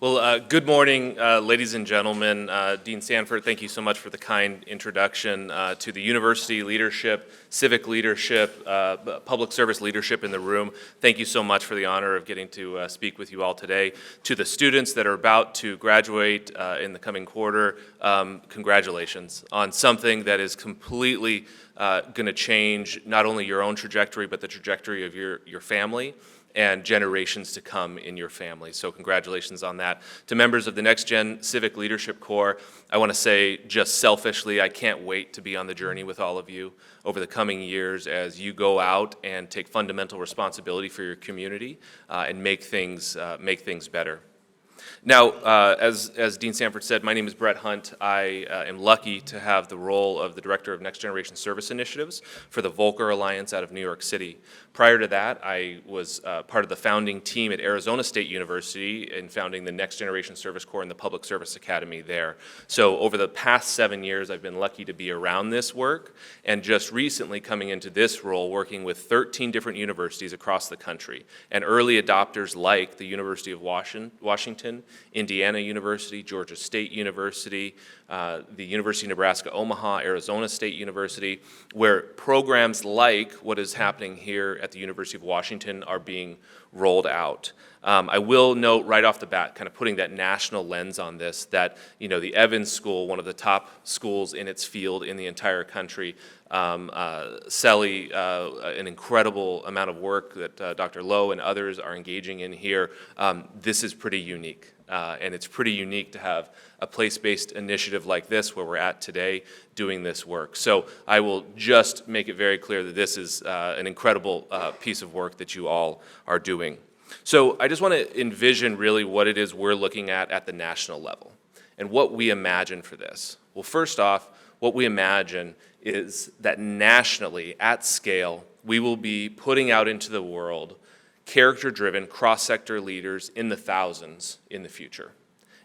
Well, good morning, ladies and gentlemen. Dean Sanford, thank you so much for the kind introduction to the university leadership, civic leadership, public service leadership in the room. Thank you so much for the honor of getting to speak with you all today. To the students that are about to graduate in the coming quarter, congratulations on something that is completely going to change not only your own trajectory, but the trajectory of your family and generations to come in your family. So congratulations on that. To members of the NextGen Civic Leadership Corps, I want to say just selfishly, I can't wait to be on the journey with all of you over the coming years as you go out and take fundamental responsibility for your community and make things better. Now, as Dean Sanford said, my name is Brett Hunt. I am lucky to have the role of the Director of Next Generation Service Initiatives for the Volcker Alliance out of New York City. Prior to that, I was part of the founding team at Arizona State University in founding the Next Generation Service Corps and the Public Service Academy there. So over the past 7 years, I've been lucky to be around this work, and just recently coming into this role, working with 13 different universities across the country, and early adopters like the University of Washington, Indiana University, Georgia State University, the University of Nebraska-Omaha, Arizona State University, where programs like what is happening here at the University of Washington are being rolled out. I will note right off the bat, kind of putting that national lens on this, that the Evans School, one of the top schools in its field in the entire country, CELI, an incredible amount of work that Dr. Lowe and others are engaging in here. This is pretty unique. And it's pretty unique to have a place-based initiative like this where we're at today doing this work. So I will just make it very clear that this is an incredible piece of work that you all are doing. So I just want to envision really what it is we're looking at the national level and what we imagine for this. Well, first off, what we imagine is that nationally, at scale, we will be putting out into the world character-driven, cross-sector leaders in the thousands in the future.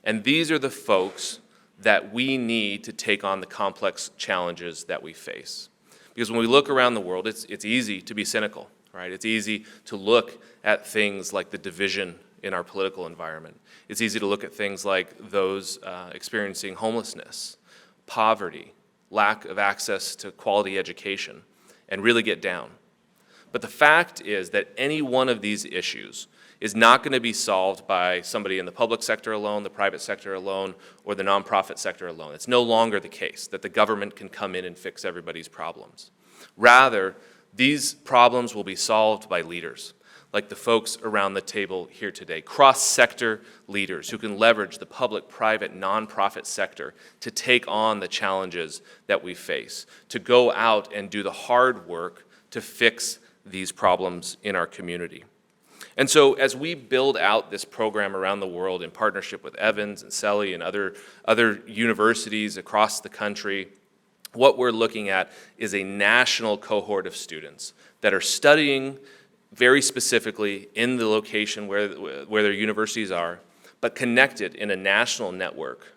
And these are the folks that we need to take on the complex challenges that we face. Because when we look around the world, it's easy to be cynical, right? It's easy to look at things like the division in our political environment. It's easy to look at things like those experiencing homelessness, poverty, lack of access to quality education, and really get down. But the fact is that any one of these issues is not going to be solved by somebody in the public sector alone, the private sector alone, or the nonprofit sector alone. It's no longer the case that the government can come in and fix everybody's problems. Rather, these problems will be solved by leaders, like the folks around the table here today, cross-sector leaders who can leverage the public, private, nonprofit sector to take on the challenges that we face, to go out and do the hard work to fix these problems in our community. And so as we build out this program around the world in partnership with Evans and CELI and other universities across the country, what we're looking at is a national cohort of students that are studying very specifically in the location where their universities are, but connected in a national network,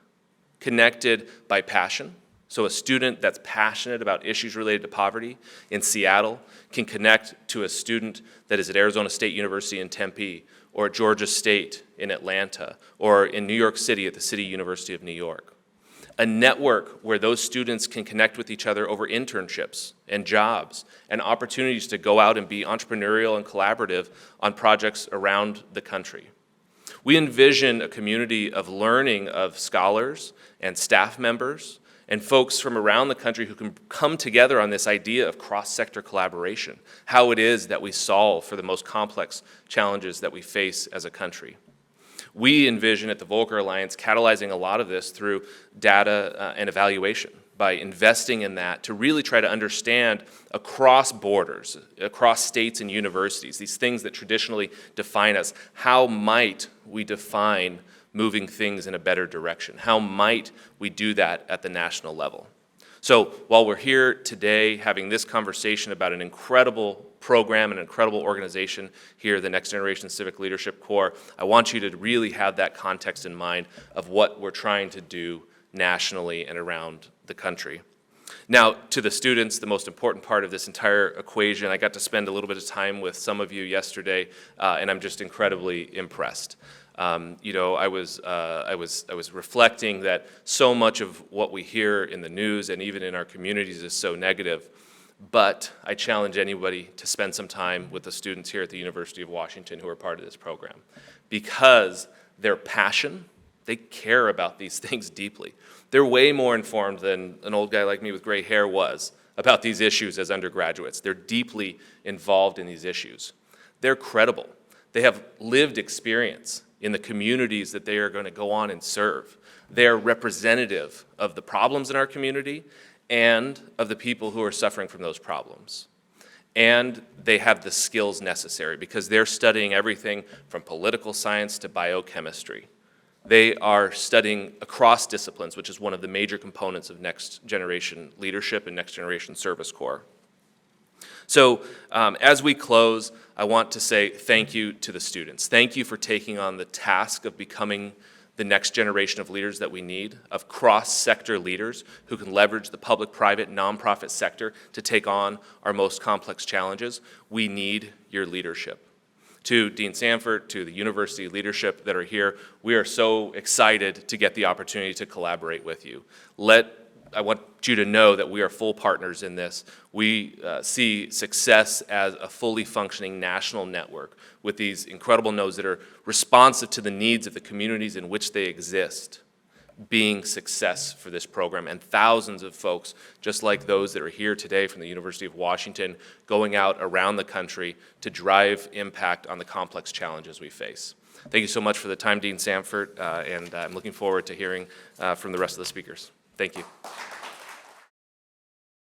connected by passion. So a student that's passionate about issues related to poverty in Seattle can connect to a student that is at Arizona State University in Tempe, or at Georgia State in Atlanta, or in New York City at the City University of New York. A network where those students can connect with each other over internships and jobs and opportunities to go out and be entrepreneurial and collaborative on projects around the country. We envision a community of learning of scholars and staff members and folks from around the country who can come together on this idea of cross-sector collaboration, how it is that we solve for the most complex challenges that we face as a country. We envision at the Volcker Alliance catalyzing a lot of this through data and evaluation, by investing in that to really try to understand across borders, across states and universities, these things that traditionally define us, how might we define moving things in a better direction? How might we do that at the national level? So while we're here today having this conversation about an incredible program and an incredible organization here, the Next Generation Civic Leadership Corps, I want you to really have that context in mind of what we're trying to do nationally and around the country. Now, to the students, the most important part of this entire equation, I got to spend a little bit of time with some of you yesterday, and I'm just incredibly impressed. I was reflecting that so much of what we hear in the news and even in our communities is so negative. But I challenge anybody to spend some time with the students here at the University of Washington who are part of this program, because their passion, they care about these things deeply. They're way more informed than an old guy like me with gray hair was about these issues as undergraduates. They're deeply involved in these issues. They're credible. They have lived experience in the communities that they are going to go on and serve. They're representative of the problems in our community and of the people who are suffering from those problems. And they have the skills necessary because they're studying everything from political science to biochemistry. They are studying across disciplines, which is one of the major components of next generation leadership and next generation service corps. So as we close, I want to say thank you to the students. Thank you for taking on the task of becoming the next generation of leaders that we need, of cross-sector leaders who can leverage the public, private, nonprofit sector to take on our most complex challenges. We need your leadership. To Dean Sanford, to the university leadership that are here, we are so excited to get the opportunity to collaborate with you. I want you to know that we are full partners in this. We see success as a fully functioning national network with these incredible nodes that are responsive to the needs of the communities in which they exist, being success for this program, and thousands of folks just like those that are here today from the University of Washington going out around the country to drive impact on the complex challenges we face. Thank you so much for the time, Dean Sanford, and I'm looking forward to hearing from the rest of the speakers. Thank you.